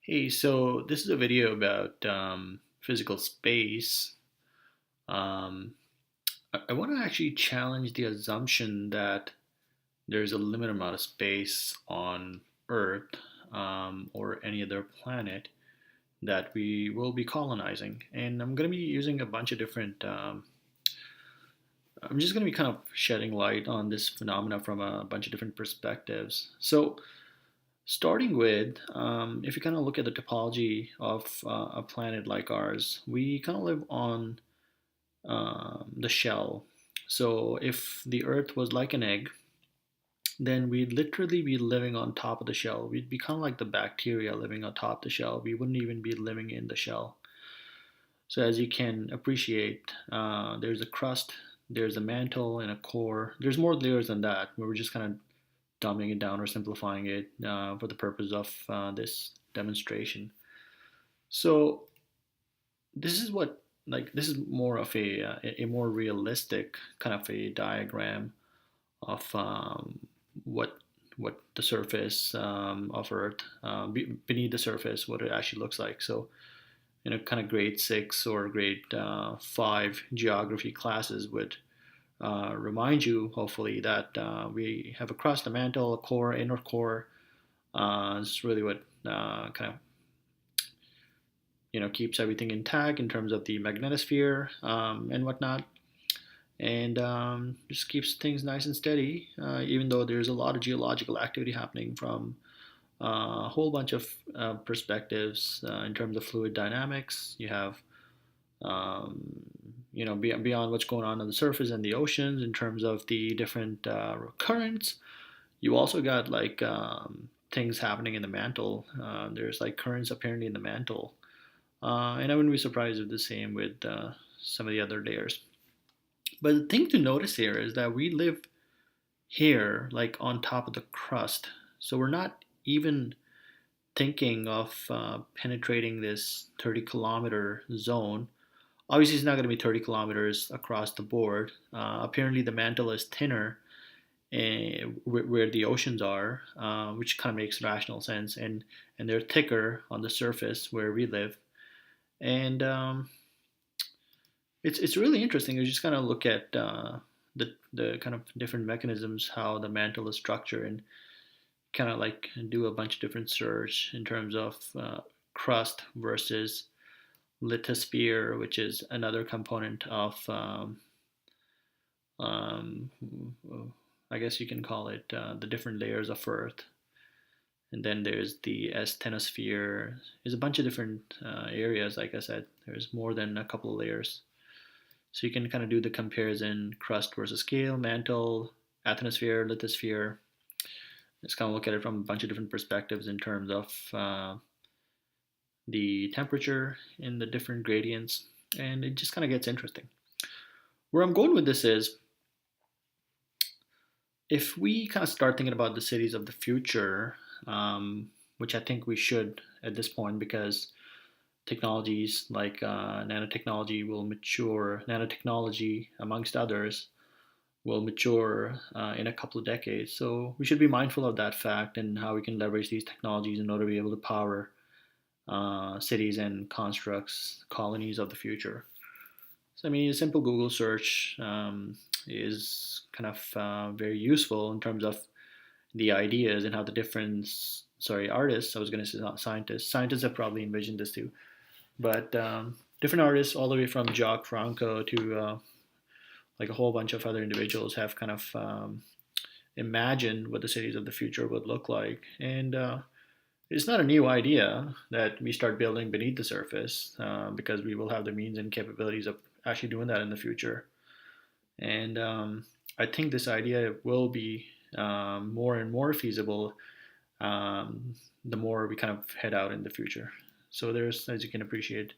Hey, so this is a video about physical space. Um, I want to actually challenge the assumption that there's a limited amount of space on Earth or any other planet that we will be colonizing. And I'm going to be using a bunch of different, I'm just going to be kind of shedding light on this phenomena from a bunch of different perspectives. So, starting with, if you kind of look at the topology of a planet like ours, we kind of live on the shell. So if the Earth was like an egg, then we'd literally be living on top of the shell. We'd be kind of like the bacteria living on top of the shell. We wouldn't even be living in the shell. So as you can appreciate, there's a crust, there's a mantle, and a core. There's more layers than that. We're just kind of dumbing it down or simplifying it for the purpose of this demonstration. So this is what this is more of a more realistic kind of a diagram of what what the surface of Earth beneath the surface, what it actually looks like. So kind of grade 6 or grade 5 geography classes would remind you, hopefully, that we have a crust, a mantle, a core, inner core. It's really what kind of keeps everything intact in terms of the magnetosphere and whatnot, and just keeps things nice and steady. Even though there's a lot of geological activity happening from a whole bunch of perspectives in terms of fluid dynamics. You have beyond what's going on the surface and the oceans in terms of the different currents. You also got things happening in the mantle. There's like currents apparently in the mantle, and I wouldn't be surprised if the same with some of the other layers. But the thing to notice here is that we live here like on top of the crust, so we're not even thinking of penetrating this 30-kilometer zone. Obviously, it's not going to be 30 kilometers across the board. Apparently, the mantle is thinner where the oceans are, which kind of makes rational sense, and they're thicker on the surface where we live. And it's really interesting. You just kind of look at the kind of different mechanisms, how the mantle is structured, and kind of like do a bunch of different search in terms of crust versus lithosphere, which is another component of um, I guess you can call it the different layers of Earth. And then there's the asthenosphere. There's a bunch of different areas. Like I said, there's more than a couple of layers. So you can kind of do the comparison: crust versus scale, mantle, asthenosphere, lithosphere. Just kind of look at it from a bunch of different perspectives in terms of the temperature in the different gradients, and it just kind of gets interesting. Where I'm going with this is, if we kind of start thinking about the cities of the future, which I think we should at this point, because technologies like nanotechnology will mature, nanotechnology, amongst others, will mature in a couple of decades. So we should be mindful of that fact and how we can leverage these technologies in order to be able to power cities and constructs, colonies of the future. So, I mean, a simple Google search is kind of very useful in terms of the ideas and how the different, sorry, artists, I was going to say not scientists, scientists have probably envisioned this too, but different artists all the way from Jacques Franco to like a whole bunch of other individuals have kind of imagined what the cities of the future would look like. And it's not a new idea that we start building beneath the surface because we will have the means and capabilities of actually doing that in the future. And I think this idea will be more and more feasible the more we kind of head out in the future. So there's, as you can appreciate,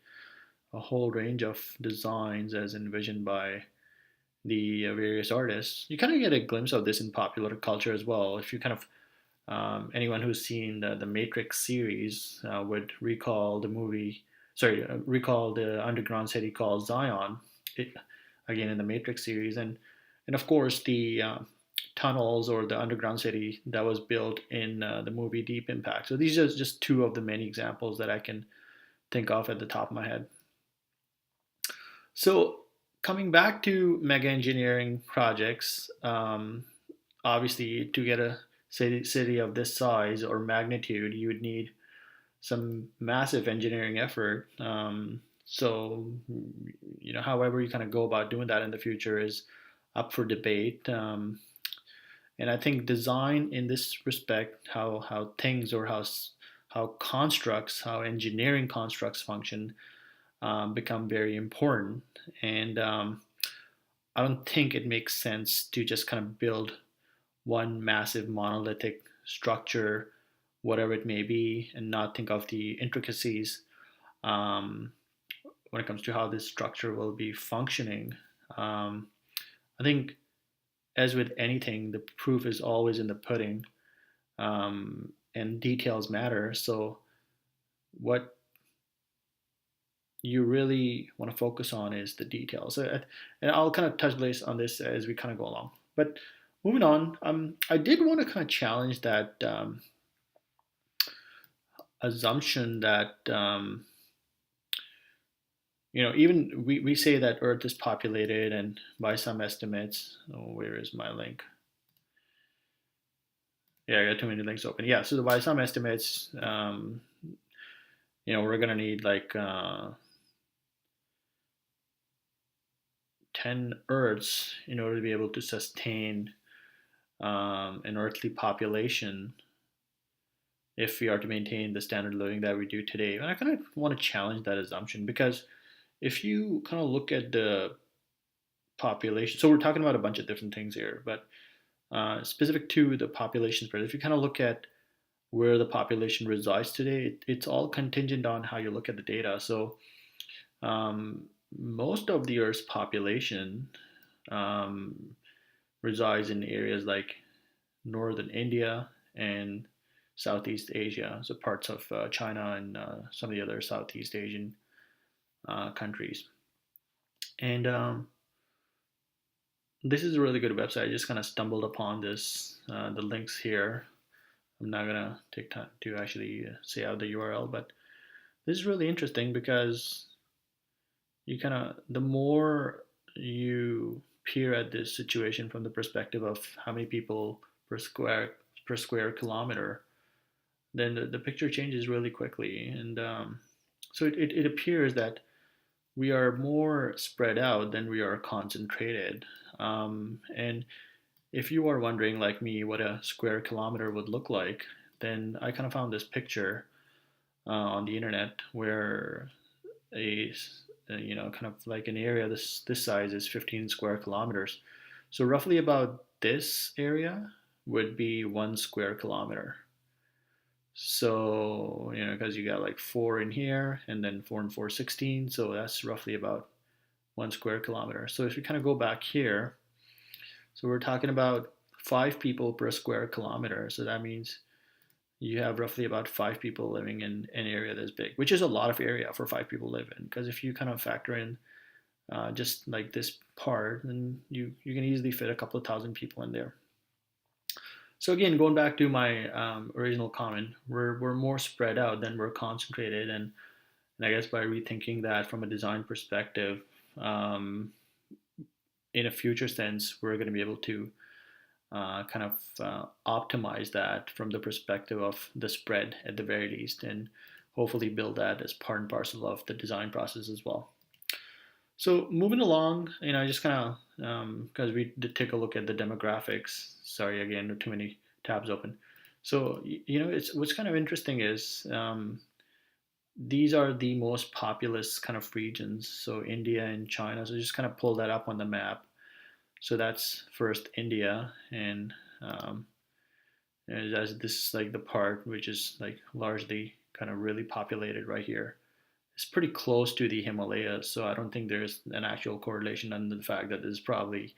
a whole range of designs as envisioned by the various artists. You kind of get a glimpse of this in popular culture as well. If you kind of anyone who's seen the Matrix series would recall the movie, sorry, recall the underground city called Zion, it, again in the Matrix series, and of course the tunnels or the underground city that was built in the movie Deep Impact. So these are just two of the many examples that I can think of at the top of my head. So coming back to mega engineering projects, obviously to get a city of this size or magnitude, you would need some massive engineering effort. So, however you kind of go about doing that in the future is up for debate. And I think design in this respect, how things or how constructs, how engineering constructs function, become very important. And I don't think it makes sense to just kind of build one massive monolithic structure, whatever it may be, and not think of the intricacies um, when it comes to how this structure will be functioning. Um, I think, as with anything, the proof is always in the pudding, and details matter. So, what you really want to focus on is the details. And I'll kind of touch base on this as we kind of go along. But moving on, I did want to kind of challenge that assumption that even we say that Earth is populated, and by some estimates, oh, where is my link? Yeah, I got too many links open. Yeah, so by some estimates, we're gonna need like 10 Earths in order to be able to sustain an earthly population if we are to maintain the standard of living that we do today. And I kind of want to challenge that assumption because if you kind of look at the population, so we're talking about a bunch of different things here, but specific to the population spread, if you kind of look at where the population resides today, it's all contingent on how you look at the data. So most of the Earth's population um, resides in areas like northern India and Southeast Asia, so parts of China and some of the other Southeast Asian countries. And this is a really good website. I just kind of stumbled upon this, the links here. I'm not gonna take time to actually say out the URL, but this is really interesting because you kind of the more you peer at this situation from the perspective of how many people per square kilometer, then the picture changes really quickly. And so it appears that we are more spread out than we are concentrated. And if you are wondering, like me, what a square kilometer would look like, then I kind of found this picture on the internet where a kind of like an area this size is 15 square kilometers. So roughly about this area would be 1 square kilometer. So because you got like 4 in here and then 4 and 4 16, so that's roughly about 1 square kilometer. So if you kind of go back here, so we're talking about 5 people per square kilometer. So that means you have roughly about 5 people living in an area this big, which is a lot of area for 5 people to live in. Because if you kind of factor in just like this part, then you can easily fit a couple of thousand people in there. So again, going back to my original comment, we're more spread out than we're concentrated, and I guess by rethinking that from a design perspective, in a future sense, we're going to be able to kind of optimize that from the perspective of the spread at the very least, and hopefully build that as part and parcel of the design process as well. So moving along, just kind of because we did take a look at the demographics. Sorry again, too many tabs open. So it's what's kind of interesting is these are the most populous kind of regions. So India and China. So just kind of pull that up on the map. So that's first India, and as this is like the part which is like largely kind of really populated right here. It's pretty close to the Himalayas, so I don't think there's an actual correlation under the fact that this is probably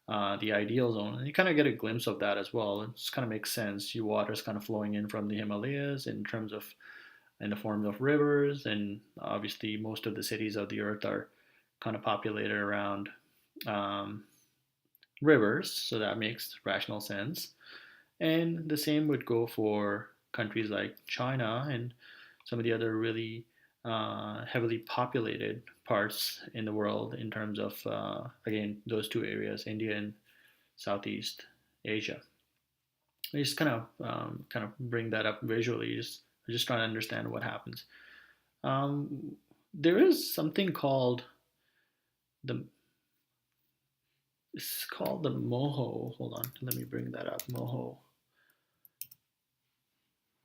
the ideal zone. And you kind of get a glimpse of that as well. It just kind of makes sense. Your water is kind of flowing in from the Himalayas in the form of rivers, and obviously most of the cities of the earth are kind of populated around rivers, so that makes rational sense. And the same would go for countries like China and some of the other really heavily populated parts in the world in terms of, again, those two areas, India and Southeast Asia. I just kind of bring that up visually, just trying to understand what happens. Um, there is something called the it's called the MOHO. Hold on, let me bring that up. MOHO.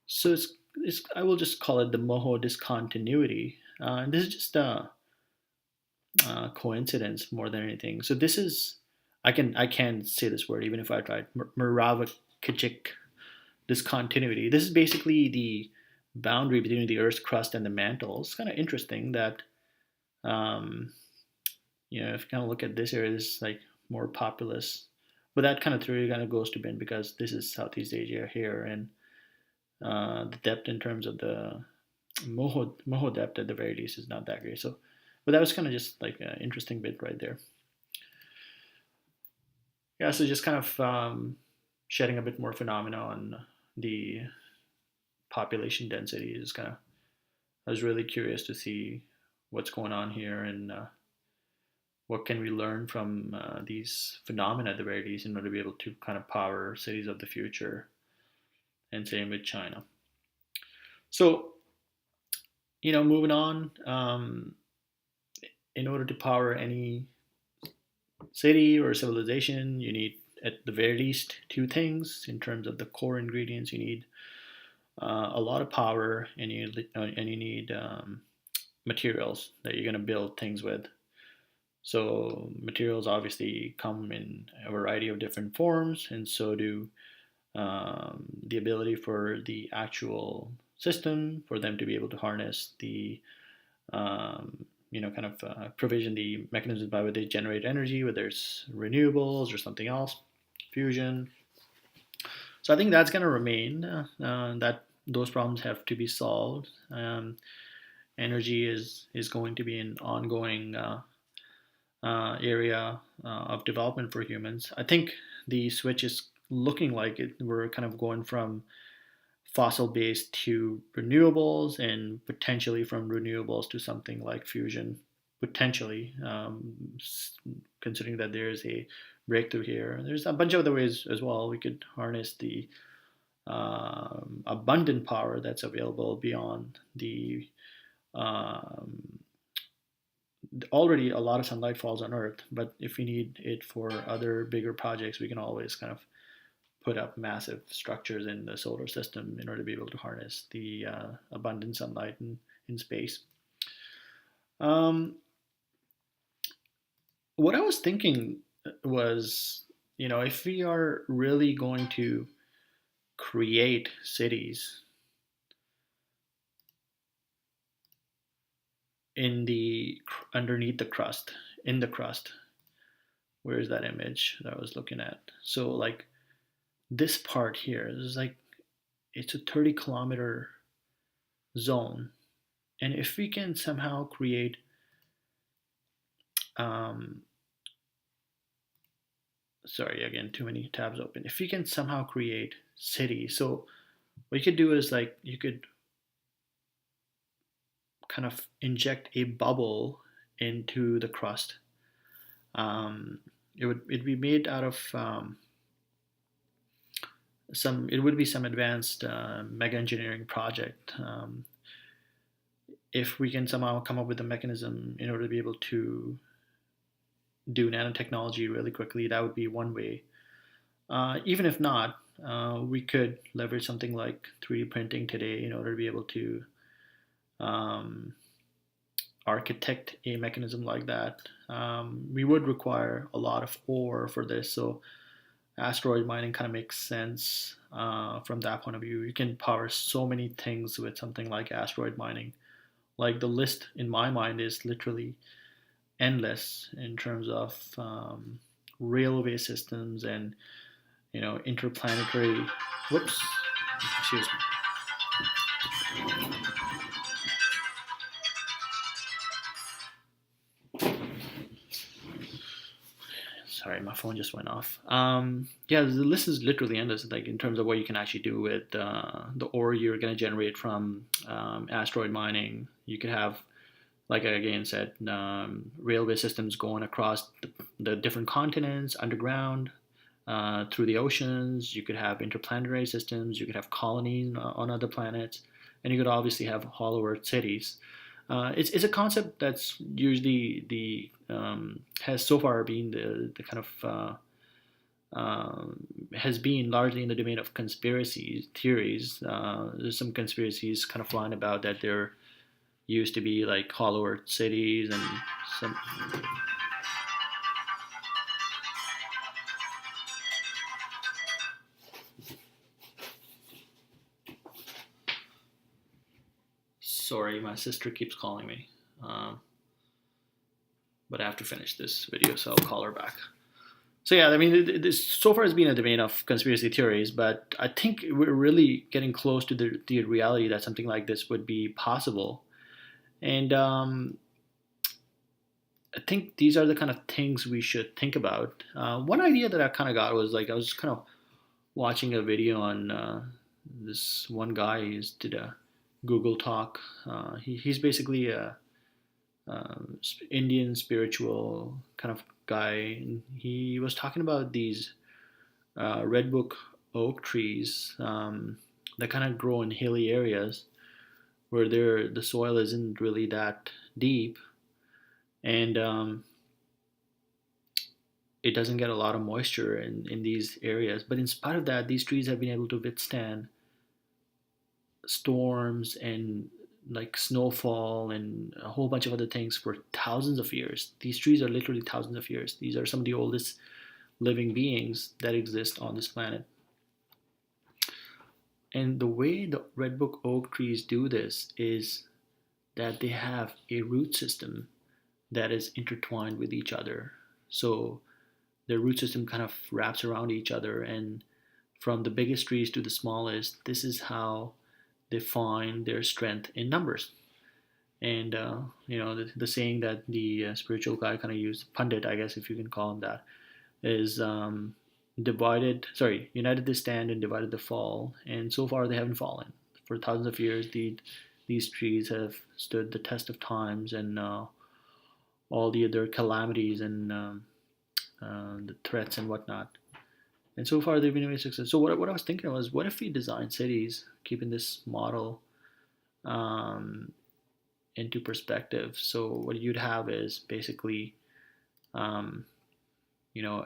So it's I will just call it the MOHO discontinuity. And this is just a, coincidence more than anything. So this is I can't say this word even if I tried. Muravakachik discontinuity. This is basically the boundary between the Earth's crust and the mantle. It's kind of interesting that um, if you kind of look at this area, this is like more populous. But that kind of theory kind of goes to bin because this is Southeast Asia here, and the depth in terms of the Moho depth at the very least is not that great. So, but that was kind of just like an interesting bit right there. Yeah, so just kind of shedding a bit more phenomena on the population density is kind of. I was really curious to see what's going on here and what can we learn from these phenomena at the very least in order to be able to kind of power cities of the future, and same with China. So, moving on, in order to power any city or civilization, you need at the very least two things in terms of the core ingredients. You need a lot of power, and you need materials that you're going to build things with. So materials obviously come in a variety of different forms, and so do the ability for the actual system for them to be able to harness the kind of provision the mechanisms by which they generate energy, whether it's renewables or something else, fusion. So I think that's going to remain. That those problems have to be solved. Energy is going to be an ongoing area of development for humans. I think the switch is looking like it. We're kind of going from fossil based to renewables, and potentially from renewables to something like fusion. Potentially, considering that there's a breakthrough here. There's a bunch of other ways as well. We could harness the abundant power that's available beyond the um, already a lot of sunlight falls on Earth, but if we need it for other bigger projects, we can always kind of put up massive structures in the solar system in order to be able to harness the abundant sunlight in space. Um, what I was thinking was, if we are really going to create cities in the underneath the crust, in the crust, where is that image that I was looking at? So like this part here is like it's a 30-kilometer zone, and if we can somehow create um, sorry, again, too many tabs open. If we can somehow create cities, so what you could do is like you could kind of inject a bubble into the crust. Um, it'd be made out of it would be some advanced mega engineering project. If we can somehow come up with a mechanism in order to be able to do nanotechnology really quickly, that would be one way. Even if not, we could leverage something like 3D printing today in order to be able to um, architect a mechanism like that. We would require a lot of ore for this, so asteroid mining kind of makes sense from that point of view. You can power so many things with something like asteroid mining. Like the list in my mind is literally endless in terms of railway systems and interplanetary. Whoops, excuse me. Sorry, my phone just went off. Yeah, the list is literally endless. Like in terms of what you can actually do with the ore you're going to generate from asteroid mining. You could have, like I again said, railway systems going across the different continents underground, through the oceans. You could have interplanetary systems. You could have colonies on other planets, and you could obviously have hollow Earth cities. It's a concept that's usually the has so far been the kind of has been largely in the domain of conspiracy theories. There's some conspiracies kind of flying about that there used to be like hollow Earth cities and some. Sorry, my sister keeps calling me, um, but I have to finish this video, so I'll call her back. So yeah, I mean, this so far has been a domain of conspiracy theories, but I think we're really getting close to the reality that something like this would be possible. And I think these are the kind of things we should think about. One idea that I kind of got was like I was kind of watching a video on this one guy who did a Google talk. He's basically a Indian spiritual kind of guy. And he was talking about these redwood oak trees that kind of grow in hilly areas where the soil isn't really that deep, and it doesn't get a lot of moisture in these areas. But in spite of that, these trees have been able to withstand storms and like snowfall and a whole bunch of other things for thousands of years. These trees are literally thousands of years. These are some of the oldest living beings that exist on this planet. And the way the redwood oak trees do this is that they have a root system that is intertwined with each other. So their root system kind of wraps around each other, and from the biggest trees to the smallest, this is how they find their strength in numbers. And the saying that the spiritual guy kind of used, pundit, I guess if you can call him that, is united they stand and divided they fall. And so far they haven't fallen. For thousands of years, these trees have stood the test of times and all the other calamities and the threats and whatnot. And so far, they've been very successful. So what I was thinking was, what if we design cities keeping this model um, into perspective? So what you'd have is basically, um,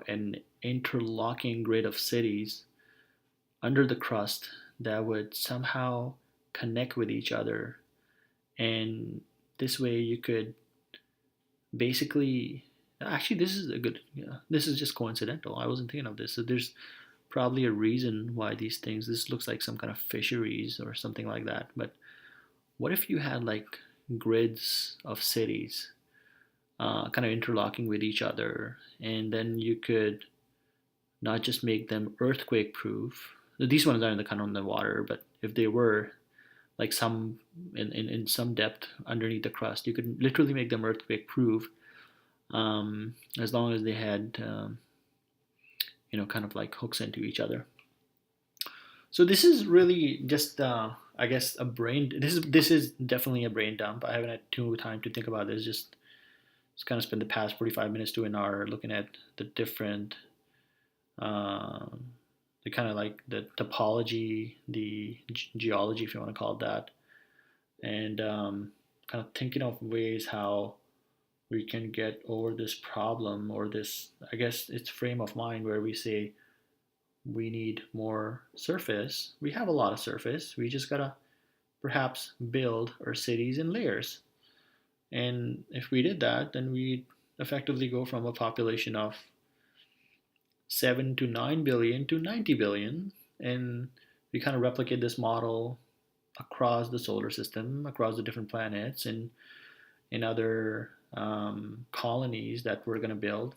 an interlocking grid of cities under the crust that would somehow connect with each other, and this way you could basically. Actually, this is a good. Yeah, this is just coincidental. I wasn't thinking of this. So there's probably a reason why these things. This looks like some kind of fisheries or something like that. But what if you had like grids of cities, kind of interlocking with each other, and then you could not just make them earthquake proof. These ones aren't the kind on the water, but if they were like some in some depth underneath the crust, you could literally make them earthquake proof, as long as they had kind of like hooks into each other. So this is really just I guess a brain. This is definitely a brain dump. I haven't had too time to think about this. Just kind of spend the past 45 minutes to an hour looking at the different, the kind of like the topology, the geology, if you want to call it that, and kind of thinking of ways how we can get over this problem, or this, I guess it's frame of mind where we say we need more surface. We have a lot of surface. We just gotta perhaps build our cities in layers. And if we did that, then we'd effectively go from a population of 7 to 9 billion to 90 billion. And we kind of replicate this model across the solar system, across the different planets, and in other colonies that we're going to build.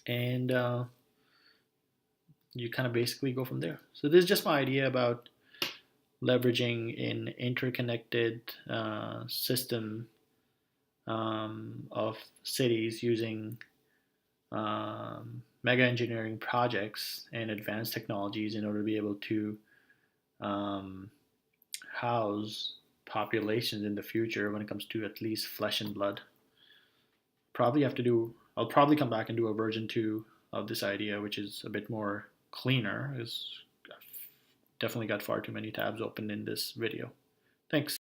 And you kind of basically go from there. So this is just my idea about leveraging an interconnected system of cities using mega engineering projects and advanced technologies in order to be able to um, house populations in the future when it comes to at least flesh and blood. Probably have to do. I'll probably come back and do a version 2 of this idea, which is a bit more cleaner. Is definitely got far too many tabs open in this video. Thanks.